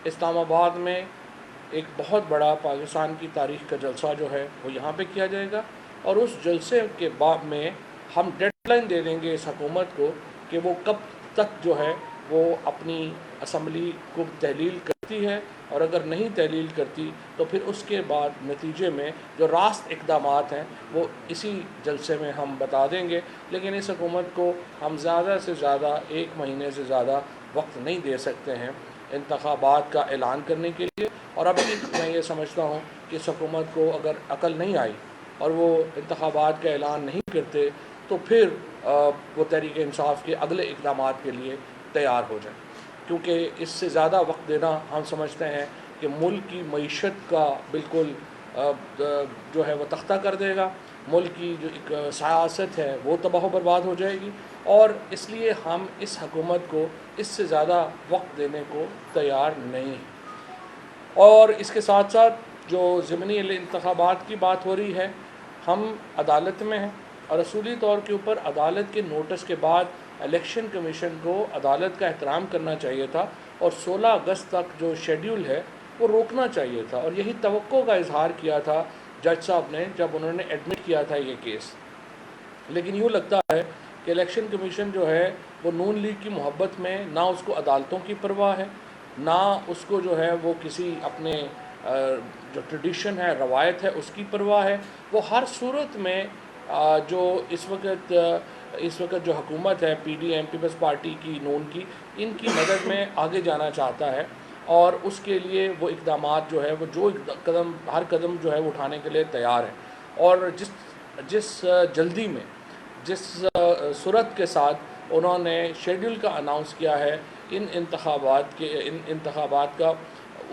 इस्लामाबाद में एक बहुत बड़ा पाकिस्तान की तारीख़ का जलसा जो है वो यहाँ पे किया जाएगा, और उस जलसे के बाद में हम डेडलाइन दे देंगे इस हुकूमत को कि वो कब तक जो है वो अपनी असम्बली को तहलील करती है, और अगर नहीं तहलील करती तो फिर उसके बाद नतीजे में जो रास्त इक़दाम हैं वो इसी जलसे में हम बता देंगे। लेकिन इस हुकूमत को हम ज़्यादा से ज़्यादा 1 महीने से ज़्यादा वक्त नहीं दे सकते हैं इंतखाबात का ऐलान करने के लिए। और अभी मैं ये समझता हूँ कि इस हुकूमत को अगर अकल नहीं आई और वो इंतखाबात का ऐलान नहीं करते तो फिर वो तहरीक इंसाफ के अगले इक़दाम के लिए तैयार हो जाए, क्योंकि इससे ज़्यादा वक्त देना हम समझते हैं कि मुल्क की मईशत का बिल्कुल जो है वो तख्ता कर देगा, मुल्क की जो एक सियासत है वो तबाह बर्बाद हो जाएगी, और इसलिए हम इस हुकूमत को इससे ज़्यादा वक्त देने को तैयार नहीं हैं। और इसके साथ साथ जो ज़िमनी इंतखाबात की बात हो रही है, हम अदालत में हैं और असूली तौर के ऊपर अदालत के नोटिस के बाद इलेक्शन कमीशन को अदालत का एहतराम करना चाहिए था और 16 अगस्त तक जो शेड्यूल है वो रोकना चाहिए था, और यही तवक्को का इजहार किया था जज साहब ने जब उन्होंने एडमिट किया था ये केस। लेकिन यूँ लगता है कि इलेक्शन कमीशन जो है वो नून लीग की मोहब्बत में ना उसको अदालतों की परवाह है, ना उसको जो है वो किसी अपने जो ट्रेडिशन है, रवायत है, उसकी परवाह है। वो हर सूरत में जो इस वक्त जो हुकूमत है PDM पीपल्स पार्टी की, नून की, इनकी मदद में आगे जाना चाहता है, और उसके लिए वो इक़दामात जो है वो जो हर कदम जो है वो उठाने के लिए तैयार है। और जिस जल्दी में, जिस सूरत के साथ उन्होंने शेड्यूल का अनाउंस किया है इन इंतखाबात का,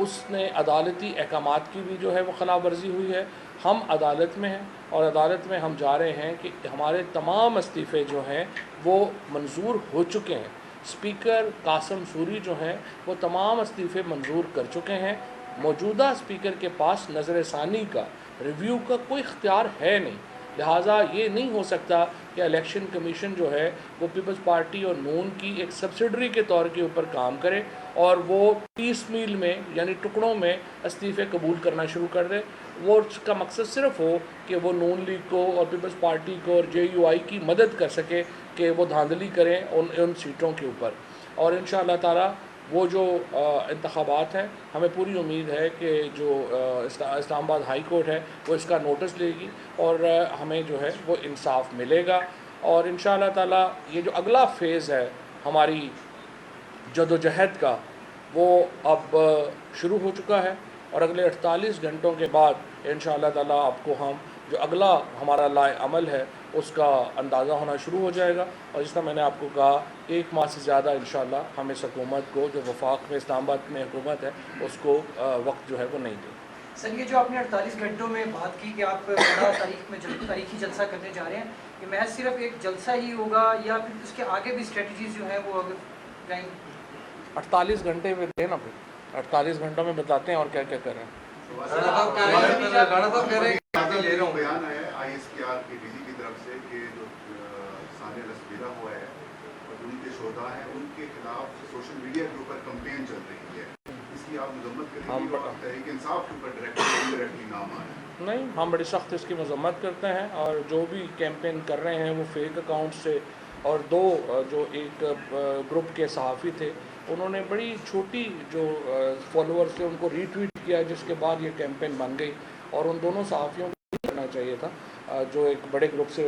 उसने अदालती अहकामात की भी जो है वो खिलाफ वर्जी हुई है। हम अदालत में हैं और अदालत में हम जा रहे हैं कि हमारे तमाम इस्तीफ़े जो हैं वो मंजूर हो चुके हैं। स्पीकर कासिम सूरी जो हैं वो तमाम इस्तीफ़े मंजूर कर चुके हैं। मौजूदा स्पीकर के पास नज़र-ए-सानी का, रिव्यू का कोई इख्तियार है नहीं, लिहाजा ये नहीं हो सकता कि इलेक्शन कमीशन जो है वो पीपल्स पार्टी और नून की एक सब्सिडरी के तौर के ऊपर काम करे और वो पीस मील में यानी टुकड़ों में इस्तीफ़े कबूल करना शुरू कर दे। वो उसका मकसद सिर्फ हो कि वो नून लीग को और पीपल्स पार्टी को और JUI की मदद कर सके कि वो धांधली करें उन सीटों के ऊपर। और इंशाअल्लाह ताला वो जो इंतखाबात हैं, हमें पूरी उम्मीद है कि जो इस्लामाबाद हाई कोर्ट है वो इसका नोटिस लेगी और हमें जो है वो इंसाफ मिलेगा। और इंशाअल्लाह ताला ये जो अगला फ़ेज़ है हमारी जदोजहद का, वो अब शुरू हो चुका है, और अगले 48 घंटों के बाद इंशाअल्लाह ताला आपको हम जो अगला हमारा लाए अमल है उसका अंदाज़ा होना शुरू हो जाएगा। और जिस तरह मैंने आपको कहा 1 माह से ज़्यादा इंशाअल्लाह हम इस हुकूमत को, जो वफाक में इस्लामाबाद में हुकूमत है, उसको वक्त जो है वो नहीं दें। सर, ये जो आपने 48 घंटों में बात की कि आप बड़ा तारीखी जलसा करने जा रहे हैं, कि महज सिर्फ एक जलसा ही होगा या फिर उसके आगे भी स्ट्रेटजीज जो है वो अगर जाएंगी? 48 घंटे में देना, फिर 48 घंटों में बताते हैं और क्या क्या कर रहे हैं। बयान आया ISPR के DG की तरफ से कि जो सानिया रसबीरा हुआ है और उनके शोधा हैं उनके खिलाफ सोशल मीडिया के ऊपर कंपेन चल रही है, इसकी आप मजम्मत करेंगे और तहरीक इंसाफ के ऊपर डायरेक्टली नाम आया? नहीं, हम बड़ी सख्त इसकी मजम्मत करते हैं, और जो भी कैंपेन कर रहे हैं वो फेक अकाउंट से, और दो जो एक ग्रुप के सहाफ़ी थे उन्होंने बड़ी छोटी जो फॉलोअर्स थे उनको रीट्वीट किया, जिसके बाद ये कैंपेन बन गई। और उन दोनों सहाफ़ियों को नहीं करना चाहिए था जो एक बड़े ग्रुप से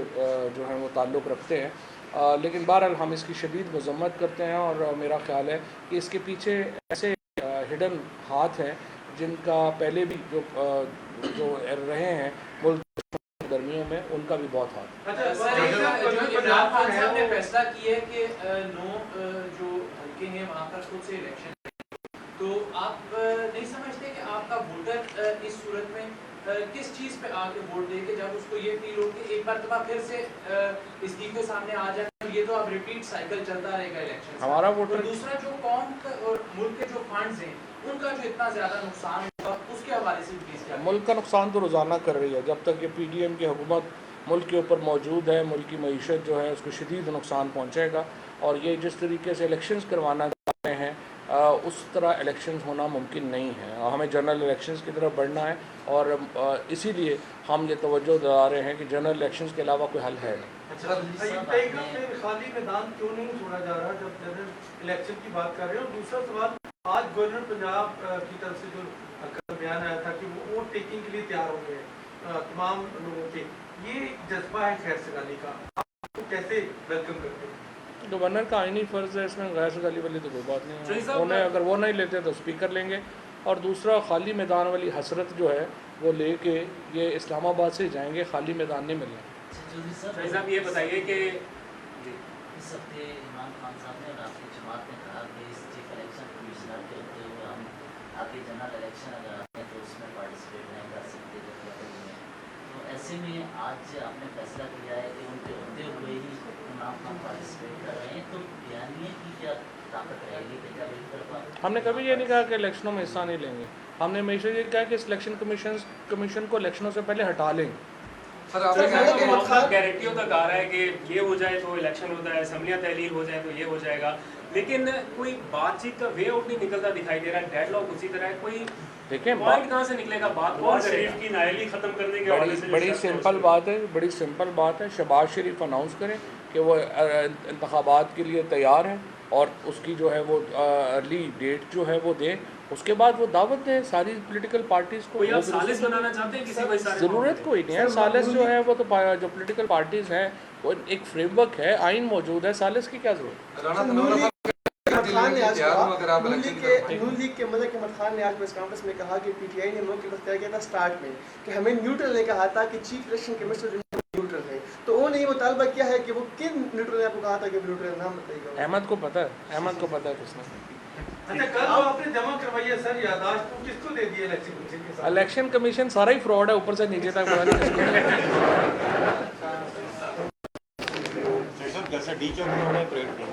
जो है वो ताल्लुक़ रखते हैं। लेकिन बहरहाल हम इसकी शदीद मजम्मत करते हैं, और मेरा ख़्याल है कि इसके पीछे ऐसे हिडन हाथ हैं जिनका पहले भी जो रहे हैं मुल्क गर्मियों में, उनका भी बहुत हाथ। अच्छा, इमरान खान साहब ने फैसला किया है कि जो हल्के हैं वहाँ पर खुद से इलेक्शन, तो आप नहीं समझते कि आपका वोटर इस सूरत में किस चीज़ पे आके वोट देंगे जब उसको ये फील हो कि एक बार तो फिर से इस्तीफे सामने आ जाए, ये तो अब रिपीट साइकिल चलता रहेगा इलेक्शन हमारा वोटर। तो दूसरा जो कौम और मुल्क के जो फंड्स हैं उनका जो इतना ज़्यादा नुकसान होगा उसके हवाले से प्लीज़ क्या? मुल्क का नुकसान तो रोज़ाना कर रही है। जब तक ये PDM की हुकूमत मुल्क के ऊपर मौजूद है, मुल्क की मईशत जो है उसको शदीद नुकसान पहुँचेगा। और ये जिस तरीके से इलेक्शंस करवाना चाहते हैं उस तरह इलेक्शंस होना मुमकिन नहीं है। हमें जनरल इलेक्शंस की तरफ बढ़ना है और इसीलिए हम ये तवज्जो दिला रहे हैं कि जनरल इलेक्शंस के अलावा कोई हल है नहीं। अच्छा, टाइगर में खाली मैदान क्यों नहीं छोड़ा जा रहा जब जनरल इलेक्शन की बात कर रहे हैं? और दूसरा सवाल, आज गवर्नर पंजाब की तरफ से जो बयान आया था कि वो वोट टेकिंग के लिए तैयार हो गए तमाम लोगों के, ये जज्बा है खैर सगाली का, आपको कैसे वेलकम करते हैं? गवर्नर का आईनी फ़र्ज़ है, इसमें गैर सगाली वाली तो कोई बात नहीं है। उन्हें अगर वो नहीं लेते तो स्पीकर लेंगे। और दूसरा, खाली मैदान वाली हसरत जो है वो लेके ये इस्लामाबाद से जाएंगे, खाली मैदान नहीं मिलेंगे। चौधरी साहब ये बताइए कि इस हफ्ते इमरान खान साहब ने और आपकी जमात ने कहा कि इस चीफ इलेक्शन कमिश्नर के होते हुए हम आगे जनरल इलेक्शन अगर आते हैं तो उसमें पार्टिसिपेट नहीं कर सकते में। तो ऐसे में आज आपने फैसला किया है कि उनके होते हुए ही इमरान खान पार्टिसिपेट कर रहे हैं, तो बयानिए की क्या ताकत रहेगी कि जब एक तरफा? हमने कभी ये नहीं कहा कि इलेक्शनों में हिस्सा नहीं लेंगे। हमने हमेशा ये कहा कि इलेक्शन कमीशन को इलेक्शनों से पहले हटा लेंगे। सर आपने गारंटियों तक आ रहा है कि ये हो जाए तो इलेक्शन होता है, असम्बलियाँ तहलील हो जाए तो ये हो जाएगा, लेकिन कोई बातचीत का वे आउट नहीं निकलता दिखाई दे रहा है। डेडलॉक उसी तरह है, कोई देखिए पॉइंट कहाँ से निकलेगा? बात कौन शरीफ की नायली खत्म करने के हवाले से बड़ी सिंपल बात है, बड़ी सिंपल बात है। शहबाज शरीफ अनाउंस करें कि वो इंतखाबात के लिए तैयार हैं और उसकी जो है वो अर्ली डेट जो है वो दें, उसके बाद वो दावत दें सारी पॉलिटिकल पार्टीज़ को। कोई आप सालिस बनाना चाहते हैं किसी को? ज़रूरत कोई नहीं है। सालिस जो है वो तो जो पॉलिटिकल पार्टीज़ हैं वो एक फ्रेमवर्क है, आइन मौजूद है, सालिस की क्या ज़रूरत? नून लीग के मलिक अहमद खान ने आज प्रेस कॉन्फ्रेंस में कहा कि पीटीआई ने मौका इख्तियार किया था स्टार्ट में कि हमें न्यूट्रल ने कहा था कि चीफ इलेक्शन कमिश्नर जो है न्यूट्रल है, तो उन्होंने ये मुतालबा किया है कि वो किन न्यूट्रल ने आपको कहा था कि न्यूट्रल नाम बताइएगा? अहमद को पता है, अहमद को पता है किसने। अच्छा, कल आपने जमा करवाई है सर यादाश्त, तो किसको दे दी इलेक्शन कमीशन के साथ? इलेक्शन कमीशन सारा ही फ्रॉड है, ऊपर से नीचे तक पता नहीं किसको। जैसा डी चौक में उन्होंने परेड किया।